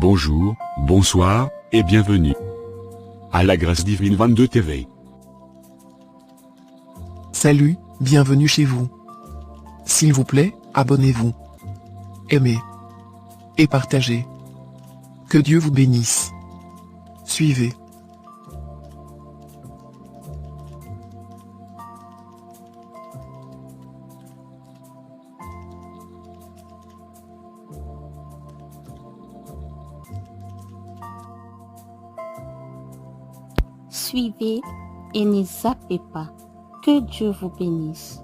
Bonjour, bonsoir, et bienvenue à la Grâce Divine 22 TV. Salut, bienvenue chez vous. S'il vous plaît, abonnez-vous. Aimez. Et partagez. Que Dieu vous bénisse. Suivez. Suivez et ne zappez pas. Que Dieu vous bénisse.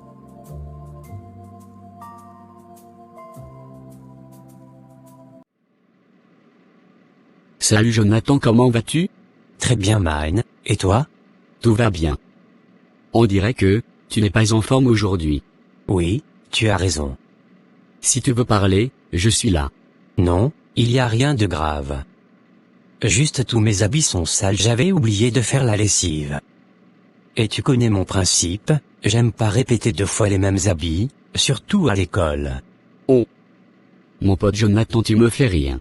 Salut Jonathan, comment vas-tu? Très bien Mine, et toi? Tout va bien. On dirait que tu n'es pas en forme aujourd'hui. Oui, tu as raison. Si tu veux parler, je suis là. Non, il y a rien de grave. Juste tous mes habits sont sales, j'avais oublié de faire la lessive. Et tu connais mon principe, j'aime pas répéter 2 fois les mêmes habits, surtout à l'école. Oh. Mon pote Jonathan, tu me fais rire.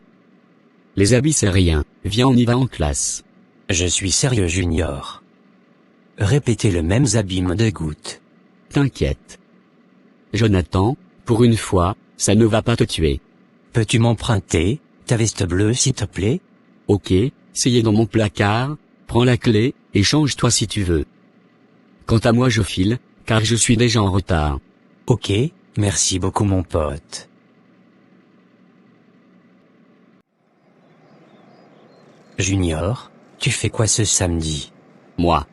Les habits c'est rien, viens on y va en classe. Je suis sérieux Junior. Répéter le même habit me dégoûte. T'inquiète. Jonathan, pour une fois, ça ne va pas te tuer. Peux-tu m'emprunter ta veste bleue s'il te plaît? Ok, c'est dans mon placard, prends la clé, et change-toi si tu veux. Quant à moi je file, car je suis déjà en retard. Ok, merci beaucoup mon pote. Junior, tu fais quoi ce samedi? Moi.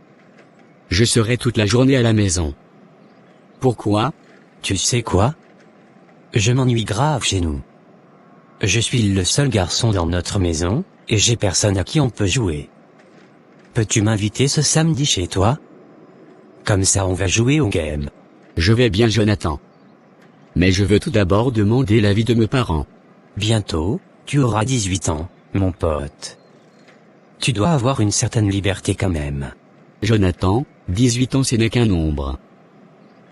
Je serai toute la journée à la maison. Pourquoi? Tu sais quoi? Je m'ennuie grave chez nous. Je suis le seul garçon dans notre maison, et j'ai personne à qui on peut jouer. Peux-tu m'inviter ce samedi chez toi? Comme ça on va jouer au game. Je vais bien Jonathan. Mais je veux tout d'abord demander l'avis de mes parents. Bientôt, tu auras 18 ans, mon pote. Tu dois avoir une certaine liberté quand même. Jonathan, 18 ans ce n'est qu'un nombre.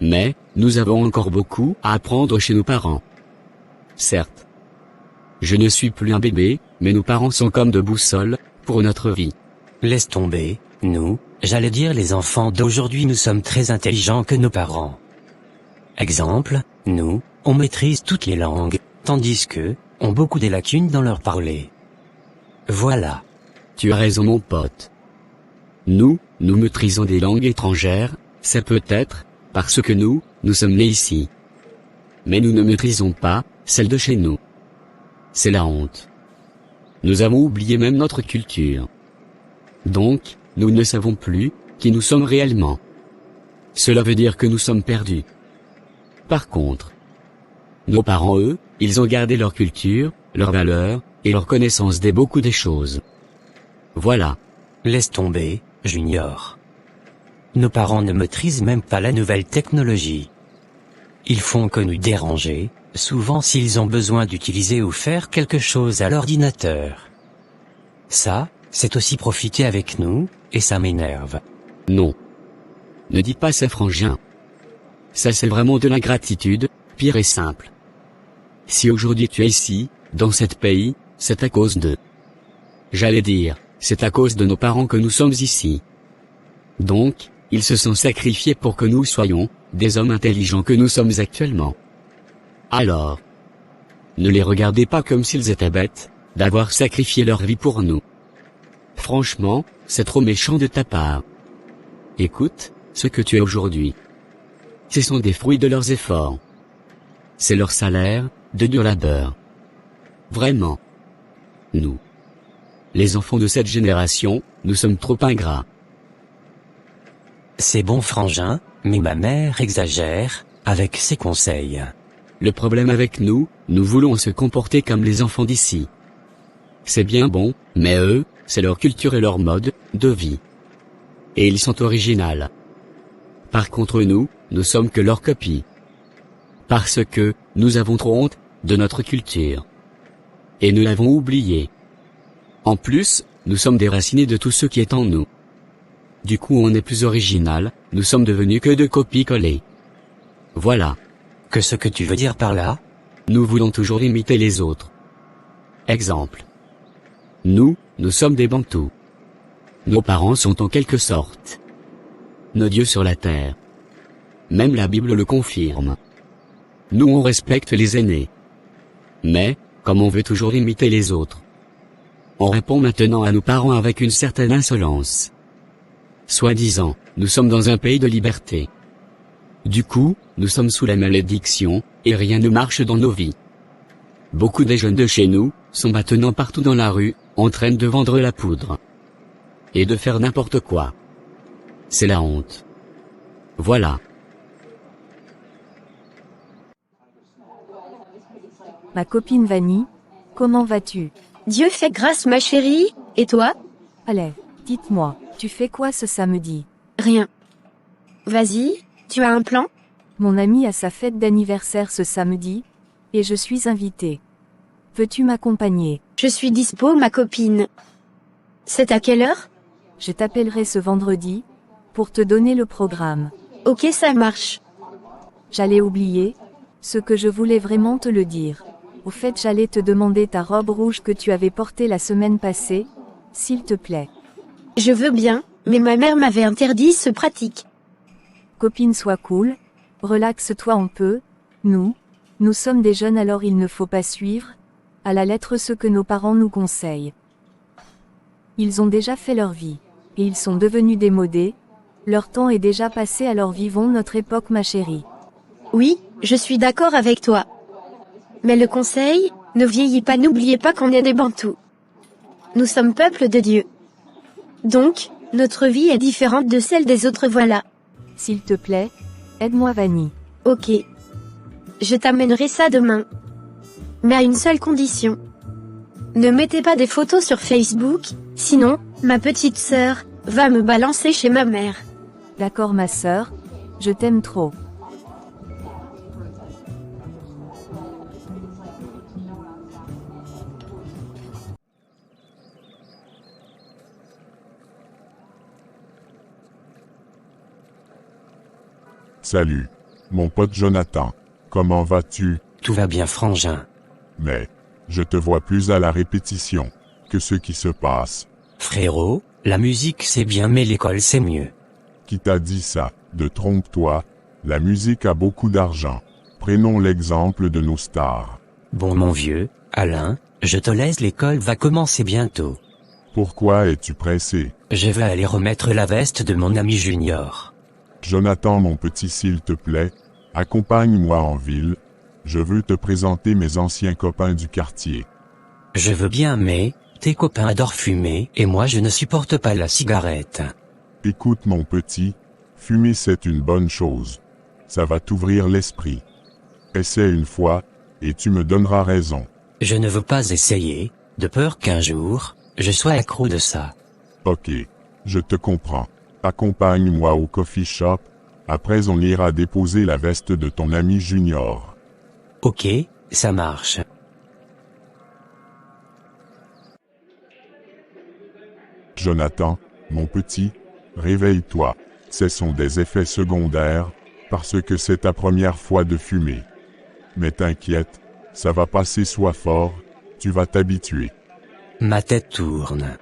Mais, nous avons encore beaucoup à apprendre chez nos parents. Certes. Je ne suis plus un bébé, mais nos parents sont comme de boussoles, pour notre vie. Laisse tomber, nous, j'allais dire les enfants d'aujourd'hui nous sommes très intelligents que nos parents. Exemple, nous, on maîtrise toutes les langues, tandis qu'eux, ont beaucoup des lacunes dans leur parler. Voilà. Tu as raison mon pote. Nous maîtrisons des langues étrangères, c'est peut-être, parce que nous sommes nés ici. Mais nous ne maîtrisons pas, celles de chez nous. C'est la honte. Nous avons oublié même notre culture. Donc, nous ne savons plus qui nous sommes réellement. Cela veut dire que nous sommes perdus. Par contre, nos parents eux, ils ont gardé leur culture, leurs valeurs, et leur connaissance des beaucoup des choses. Voilà. Laisse tomber, Junior. Nos parents ne maîtrisent même pas la nouvelle technologie. Ils font que nous déranger, souvent s'ils ont besoin d'utiliser ou faire quelque chose à l'ordinateur. Ça, c'est aussi profiter avec nous, et ça m'énerve. Non. Ne dis pas ça frangin. Ça c'est vraiment de l'ingratitude, pire et simple. Si aujourd'hui tu es ici, dans cet pays, c'est à cause de... J'allais dire, c'est à cause de nos parents que nous sommes ici. Donc, ils se sont sacrifiés pour que nous soyons, des hommes intelligents que nous sommes actuellement. Alors, ne les regardez pas comme s'ils étaient bêtes, d'avoir sacrifié leur vie pour nous. Franchement, c'est trop méchant de ta part. Écoute, ce que tu es aujourd'hui. Ce sont des fruits de leurs efforts. C'est leur salaire, de dur labeur. Vraiment. Nous, les enfants de cette génération, nous sommes trop ingrats. C'est bon frangin, mais ma mère exagère, avec ses conseils. Le problème avec nous voulons se comporter comme les enfants d'ici. C'est bien bon, mais eux, c'est leur culture et leur mode de vie. Et ils sont originaux. Par contre nous sommes que leurs copies. Parce que, nous avons trop honte de notre culture. Et nous l'avons oublié. En plus, nous sommes déracinés de tout ce qui est en nous. Du coup on est plus original, nous sommes devenus que de copies-collées. Voilà. Que ce que tu veux dire par là? Nous voulons toujours imiter les autres. Exemple. Nous sommes des Bantous. Nos parents sont en quelque sorte nos dieux sur la terre. Même la Bible le confirme. Nous on respecte les aînés. Mais, comme on veut toujours imiter les autres, on répond maintenant à nos parents avec une certaine insolence. Soi-disant, nous sommes dans un pays de liberté. Du coup, nous sommes sous la malédiction, et rien ne marche dans nos vies. Beaucoup des jeunes de chez nous, sont maintenant partout dans la rue, en train de vendre la poudre. Et de faire n'importe quoi. C'est la honte. Voilà. Ma copine Vanny, comment vas-tu? Dieu fait grâce ma chérie, et toi? Allez, dites-moi, tu fais quoi ce samedi? Rien. Vas-y, tu as un plan? Mon ami a sa fête d'anniversaire ce samedi, et je suis invitée. Veux-tu m'accompagner? Je suis dispo ma copine. C'est à quelle heure? Je t'appellerai ce vendredi, pour te donner le programme. Ok ça marche. J'allais oublier, ce que je voulais vraiment te le dire. Au fait j'allais te demander ta robe rouge que tu avais portée la semaine passée, s'il te plaît. Je veux bien, mais ma mère m'avait interdit ce pratique. Copine sois cool, relaxe-toi un peu, nous sommes des jeunes alors il ne faut pas suivre, à la lettre ce que nos parents nous conseillent. Ils ont déjà fait leur vie, et ils sont devenus démodés, leur temps est déjà passé alors vivons notre époque ma chérie. Oui, je suis d'accord avec toi. Mais le conseil, ne vieillis pas, n'oubliez pas qu'on est des Bantous. Nous sommes peuple de Dieu. Donc, notre vie est différente de celle des autres voilà. S'il te plaît, aide-moi Vanny. Ok. Je t'amènerai ça demain. Mais à une seule condition. Ne mettez pas des photos sur Facebook, sinon, ma petite sœur, va me balancer chez ma mère. D'accord ma sœur, je t'aime trop. Salut, mon pote Jonathan. Comment vas-tu? Tout va bien frangin. Mais, je te vois plus à la répétition que ce qui se passe. Frérot, la musique c'est bien mais l'école c'est mieux. Qui t'a dit ça? Trompe-toi, la musique a beaucoup d'argent. Prenons l'exemple de nos stars. Bon mon vieux, Alain, je te laisse, l'école va commencer bientôt. Pourquoi es-tu pressé? Je vais aller remettre la veste de mon ami Junior. Jonathan mon petit s'il te plaît, accompagne-moi en ville. Je veux te présenter mes anciens copains du quartier. Je veux bien mais, tes copains adorent fumer et moi je ne supporte pas la cigarette. Écoute mon petit, fumer c'est une bonne chose. Ça va t'ouvrir l'esprit. Essaie une fois, et tu me donneras raison. Je ne veux pas essayer, de peur qu'un jour, je sois accro de ça. Ok, je te comprends. Accompagne-moi au coffee shop, après on ira déposer la veste de ton ami Junior. Ok, ça marche. Jonathan, mon petit, réveille-toi. Ce sont des effets secondaires, parce que c'est ta première fois de fumer. Mais t'inquiète, ça va passer, sois fort, tu vas t'habituer. Ma tête tourne.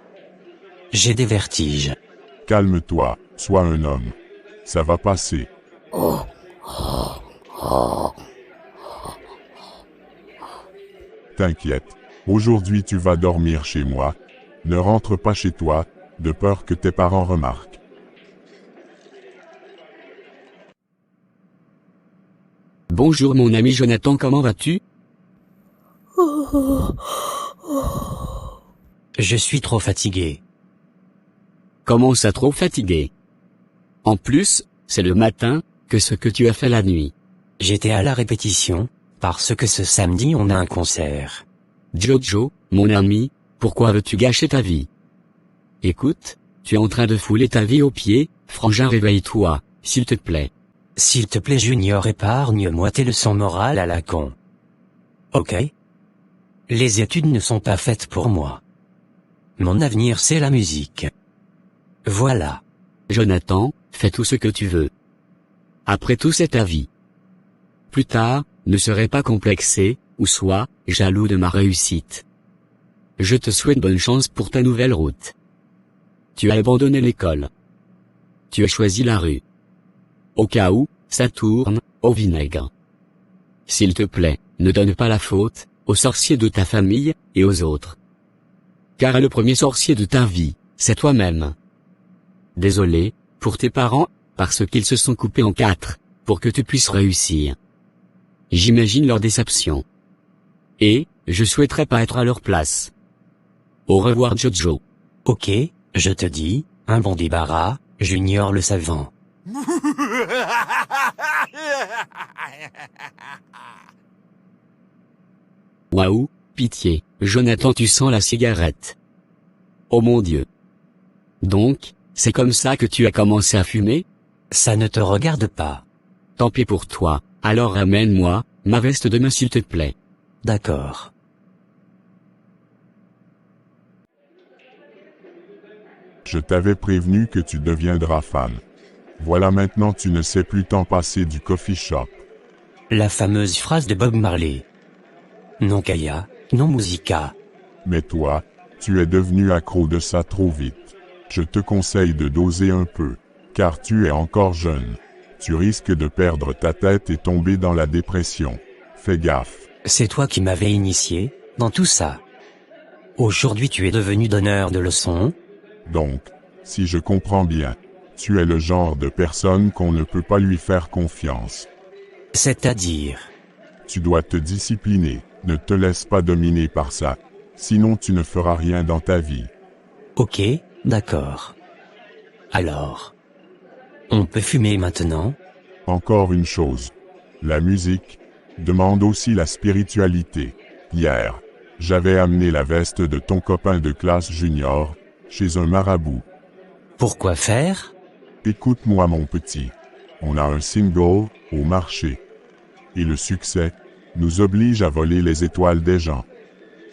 J'ai des vertiges. Calme-toi, sois un homme. Ça va passer. T'inquiète, aujourd'hui tu vas dormir chez moi. Ne rentre pas chez toi, de peur que tes parents remarquent. Bonjour mon ami Jonathan, comment vas-tu? Je suis trop fatigué. Comment ça trop fatigué? En plus, c'est le matin, que ce que tu as fait la nuit. J'étais à la répétition, parce que ce samedi on a un concert. Jojo, mon ami, pourquoi veux-tu gâcher ta vie? Écoute, tu es en train de fouler ta vie aux pieds, frangin réveille-toi, s'il te plaît. S'il te plaît Junior, épargne-moi tes leçons morales à la con. Ok? Les études ne sont pas faites pour moi. Mon avenir c'est la musique. Voilà. Jonathan, fais tout ce que tu veux. Après tout c'est ta vie. Plus tard, ne serai pas complexé, ou soit, jaloux de ma réussite. je te souhaite bonne chance pour ta nouvelle route. Tu as abandonné l'école. Tu as choisi la rue. Au cas où, ça tourne, au vinaigre. S'il te plaît, ne donne pas la faute, aux sorciers de ta famille, et aux autres. Car le premier sorcier de ta vie, c'est toi-même. Désolé, pour tes parents, parce qu'ils se sont coupés en 4, pour que tu puisses réussir. J'imagine leur déception. Et, je souhaiterais pas être à leur place. Au revoir Jojo. Ok, je te dis, un bon débarras, Junior le savant. Waouh, pitié, Jonathan, tu sens la cigarette. Oh mon Dieu. Donc, c'est comme ça que tu as commencé à fumer? Ça ne te regarde pas. Tant pis pour toi, alors ramène-moi, ma veste de main s'il te plaît. D'accord. Je t'avais prévenu que tu deviendras fan. Voilà, maintenant tu ne sais plus t'en passer du coffee shop. La fameuse phrase de Bob Marley. Non Kaya, non Musica. Mais toi, tu es devenu accro de ça trop vite. Je te conseille de doser un peu, car tu es encore jeune. Tu risques de perdre ta tête et tomber dans la dépression. Fais gaffe. C'est toi qui m'avais initié, dans tout ça. Aujourd'hui tu es devenu donneur de leçons. Donc, si je comprends bien, tu es le genre de personne qu'on ne peut pas lui faire confiance. C'est-à-dire? Tu dois te discipliner, ne te laisse pas dominer par ça. Sinon tu ne feras rien dans ta vie. Ok, d'accord. Alors, on peut fumer maintenant? Encore une chose. La musique demande aussi la spiritualité. Hier, j'avais amené la veste de ton copain de classe Junior, chez un marabout. Pourquoi faire? Écoute-moi mon petit. On a un single au marché. Et le succès nous oblige à voler les étoiles des gens.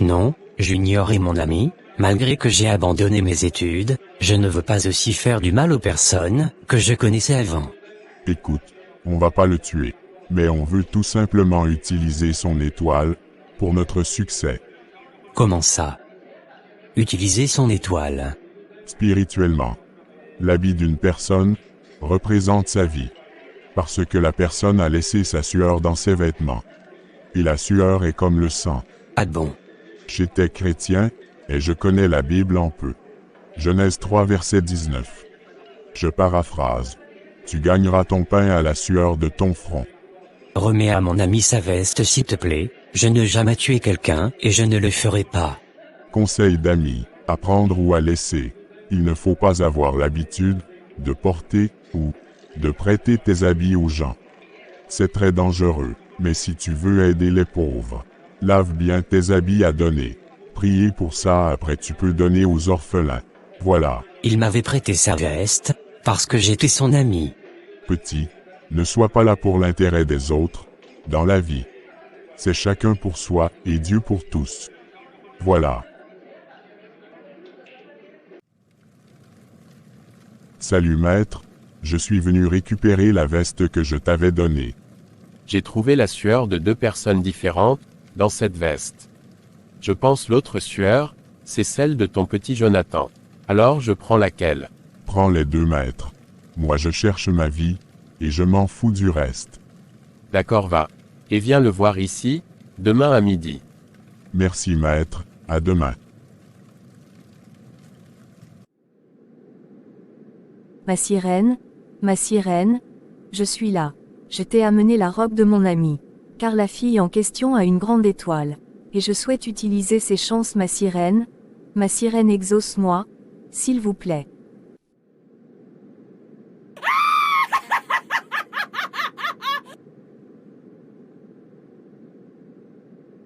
Non, Junior est mon ami, malgré que j'ai abandonné mes études, je ne veux pas aussi faire du mal aux personnes que je connaissais avant. Écoute, on va pas le tuer, mais on veut tout simplement utiliser son étoile pour notre succès. Comment ça? Utiliser son étoile. Spirituellement, l'habit d'une personne représente sa vie, parce que la personne a laissé sa sueur dans ses vêtements. Et la sueur est comme le sang. Ah bon? J'étais chrétien, et je connais la Bible en peu. Genèse 3 verset 19. Je paraphrase. Tu gagneras ton pain à la sueur de ton front. Remets à mon ami sa veste s'il te plaît, je n'ai jamais tué quelqu'un et je ne le ferai pas. Conseil d'amis, à prendre ou à laisser. Il ne faut pas avoir l'habitude de porter ou de prêter tes habits aux gens. C'est très dangereux, mais si tu veux aider les pauvres, lave bien tes habits à donner. Priez pour ça, après tu peux donner aux orphelins. Voilà. Il m'avait prêté sa veste, parce que j'étais son ami. Petit, ne sois pas là pour l'intérêt des autres, dans la vie. C'est chacun pour soi et Dieu pour tous. Voilà. Salut maître, je suis venu récupérer la veste que je t'avais donnée. J'ai trouvé la sueur de 2 personnes différentes, dans cette veste. Je pense l'autre sueur, c'est celle de ton petit Jonathan. Alors je prends laquelle? Prends les 2 maîtres. Moi je cherche ma vie, et je m'en fous du reste. D'accord, va. Et viens le voir ici, demain à midi. Merci maître, à demain. Ma sirène, je suis là. Je t'ai amené la robe de mon ami. Car la fille en question a une grande étoile. Et je souhaite utiliser ses chances, ma sirène exauce-moi, s'il vous plaît.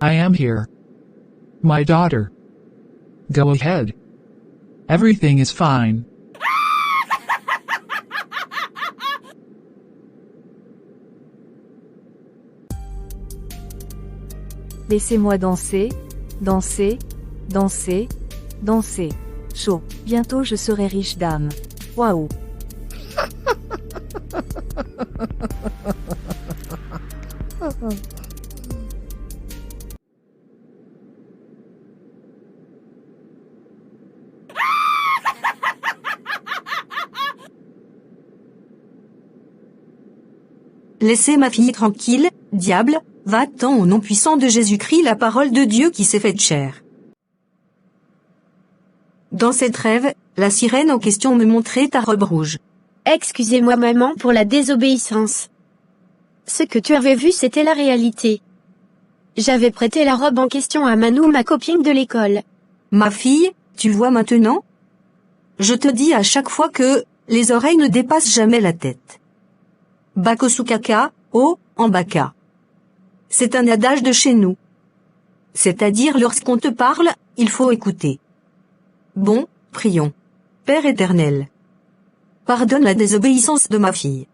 I am here. My daughter. Go ahead. Everything is fine. Laissez-moi danser, danser, danser, danser. Chaud. Bientôt je serai riche dame. Waouh. Laissez ma fille tranquille, diable, va-t'en au nom puissant de Jésus-Christ, la parole de Dieu qui s'est faite chair. Dans cette rêve, la sirène en question me montrait ta robe rouge. Excusez-moi maman pour la désobéissance. Ce que tu avais vu c'était la réalité. J'avais prêté la robe en question à Manou, ma copine de l'école. Ma fille, tu vois maintenant? Je te dis à chaque fois que les oreilles ne dépassent jamais la tête. Bakosukaka, o, en baka. C'est un adage de chez nous. C'est-à-dire lorsqu'on te parle, il faut écouter. Bon, prions. Père éternel, pardonne la désobéissance de ma fille.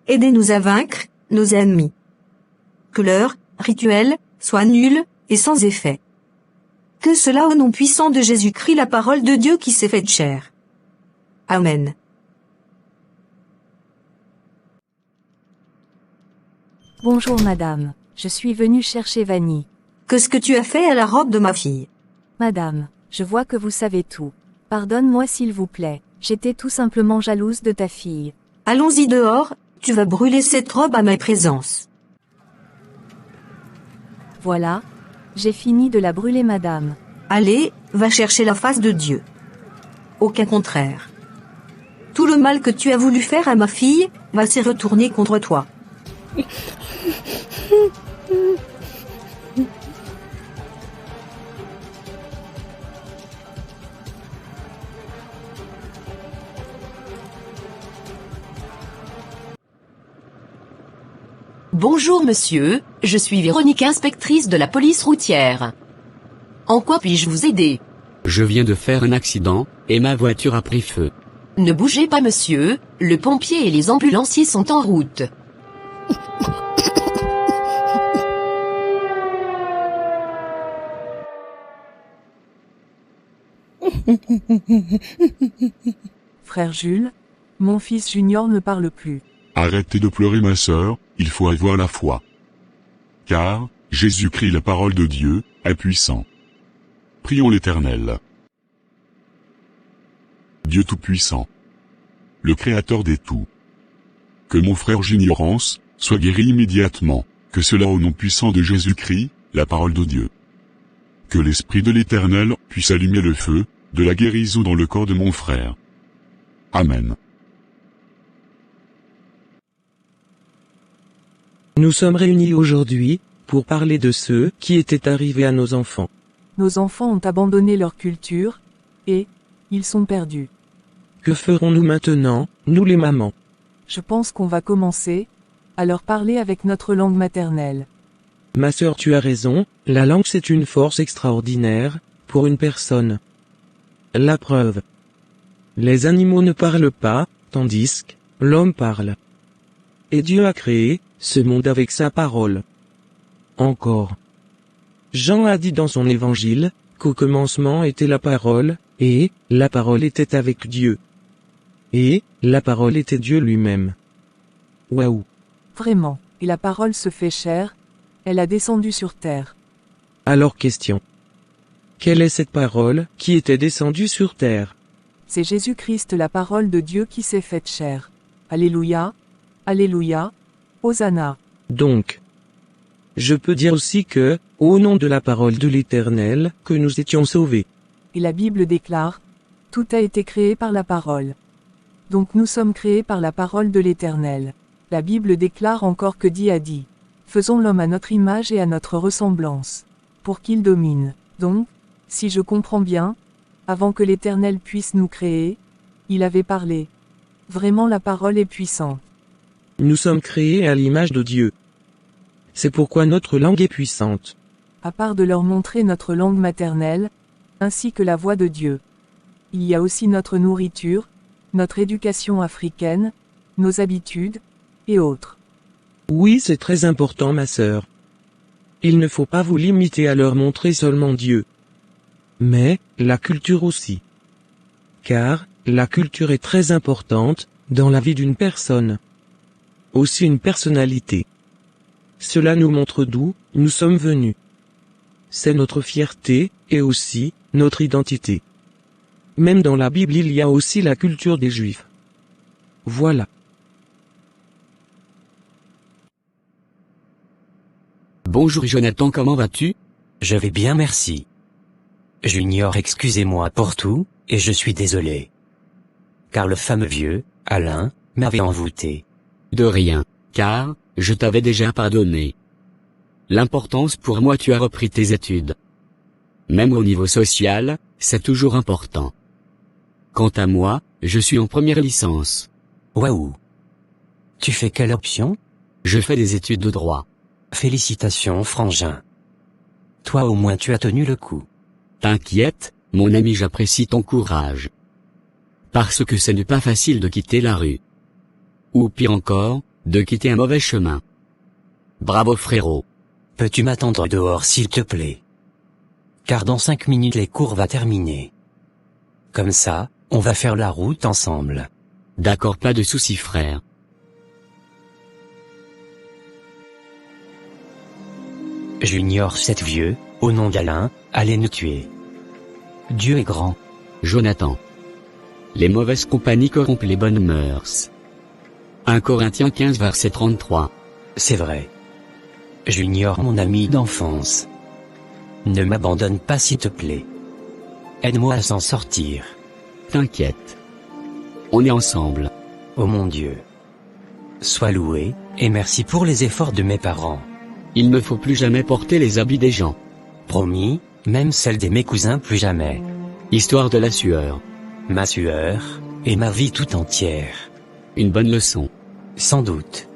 Aidez-nous à vaincre nos ennemis. Que leur rituel soit nul et sans effet. Que cela au nom puissant de Jésus-Christ, la parole de Dieu qui s'est faite chair. Amen. Bonjour madame, je suis venue chercher Vanny. Qu'est-ce que tu as fait à la robe de ma fille? Madame, je vois que vous savez tout. Pardonne-moi s'il vous plaît, j'étais tout simplement jalouse de ta fille. Allons-y dehors, tu vas brûler cette robe à ma présence. Voilà, j'ai fini de la brûler madame. Allez, va chercher la face de Dieu. Aucun contraire. Tout le mal que tu as voulu faire à ma fille, va se retourner contre toi. Bonjour monsieur, je suis Véronique, inspectrice de la police routière. En quoi puis-je vous aider? Je viens de faire un accident, et ma voiture a pris feu. Ne bougez pas monsieur, le pompier et les ambulanciers sont en route. Frère Jules, mon fils Junior ne parle plus. Arrêtez de pleurer ma sœur, il faut avoir la foi. Car, Jésus-Christ, la parole de Dieu, est puissant. Prions l'Éternel. Dieu Tout-Puissant, le Créateur des tout. Que mon frère Juniorance soit guéri immédiatement, que cela au nom puissant de Jésus-Christ, la parole de Dieu. Que l'Esprit de l'Éternel puisse allumer le feu de la guérison dans le corps de mon frère. Amen. Nous sommes réunis aujourd'hui pour parler de ceux qui étaient arrivés à nos enfants. Nos enfants ont abandonné leur culture, et ils sont perdus. Que ferons-nous maintenant, nous les mamans? Je pense qu'on va commencer à leur parler avec notre langue maternelle. Ma sœur, tu as raison, la langue c'est une force extraordinaire pour une personne. La preuve. Les animaux ne parlent pas, tandis que l'homme parle. Et Dieu a créé ce monde avec sa parole. Encore. Jean a dit dans son évangile qu'au commencement était la parole, et la parole était avec Dieu. Et la parole était Dieu lui-même. Waouh. Vraiment, et la parole se fait chair, elle a descendu sur terre. Alors question. Quelle est cette parole qui était descendue sur terre? C'est Jésus-Christ, la parole de Dieu qui s'est faite chair. Alléluia, Alléluia, Hosanna. Donc, je peux dire aussi que, au nom de la parole de l'Éternel, que nous étions sauvés. Et la Bible déclare, tout a été créé par la parole. Donc nous sommes créés par la parole de l'Éternel. La Bible déclare encore que Dieu a dit, faisons l'homme à notre image et à notre ressemblance, pour qu'il domine. Donc, si je comprends bien, avant que l'Éternel puisse nous créer, il avait parlé. Vraiment la parole est puissante. Nous sommes créés à l'image de Dieu. C'est pourquoi notre langue est puissante. À part de leur montrer notre langue maternelle, ainsi que la voix de Dieu. Il y a aussi notre nourriture, notre éducation africaine, nos habitudes, et autres. Oui, c'est très important, ma sœur. Il ne faut pas vous limiter à leur montrer seulement Dieu. Mais, la culture aussi. Car, la culture est très importante, dans la vie d'une personne. Aussi une personnalité. Cela nous montre d'où nous sommes venus. C'est notre fierté, et aussi, notre identité. Même dans la Bible il y a aussi la culture des Juifs. Voilà. Bonjour Jonathan, comment vas-tu? Je vais bien, merci. Junior, excusez-moi pour tout, et je suis désolé. Car le fameux vieux, Alain, m'avait envoûté. De rien, car, je t'avais déjà pardonné. L'importance pour moi, tu as repris tes études. Même au niveau social, c'est toujours important. Quant à moi, je suis en première licence. Waouh! Tu fais quelle option? Je fais des études de droit. Félicitations, frangin. Toi au moins tu as tenu le coup. T'inquiète, mon ami, j'apprécie ton courage. Parce que ce n'est pas facile de quitter la rue. Ou pire encore, de quitter un mauvais chemin. Bravo frérot. Peux-tu m'attendre dehors s'il te plaît? Car dans 5 minutes les cours va terminer. Comme ça, on va faire la route ensemble. D'accord, pas de soucis frère. Junior, cet vieux, au nom d'Alain, allait nous tuer. Dieu est grand. Jonathan. Les mauvaises compagnies corrompent les bonnes mœurs. 1 Corinthiens 15 verset 33. C'est vrai. Junior, mon ami d'enfance. Ne m'abandonne pas s'il te plaît. Aide-moi à s'en sortir. T'inquiète. On est ensemble. Oh mon Dieu. Sois loué, et merci pour les efforts de mes parents. Il ne faut plus jamais porter les habits des gens. Promis, même celle de mes cousins plus jamais. Histoire de la sueur. Ma sueur, et ma vie tout entière. Une bonne leçon. Sans doute.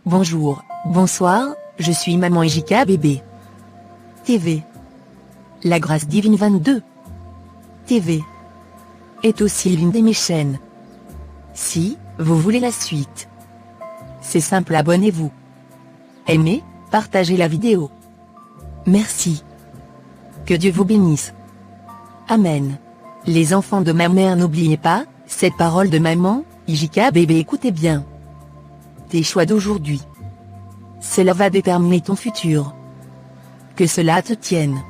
Bonjour, bonsoir, je suis Maman Ejika Bébé. TV. La Grâce Divine 22. TV. Est aussi l'une de mes chaînes. Si, vous voulez la suite. C'est simple, abonnez-vous. Aimez, partagez la vidéo. Merci. Que Dieu vous bénisse. Amen. Les enfants de ma mère, n'oubliez pas, cette parole de maman, Ejika Bébé, écoutez bien. Tes choix d'aujourd'hui. Cela va déterminer ton futur. Que cela te tienne.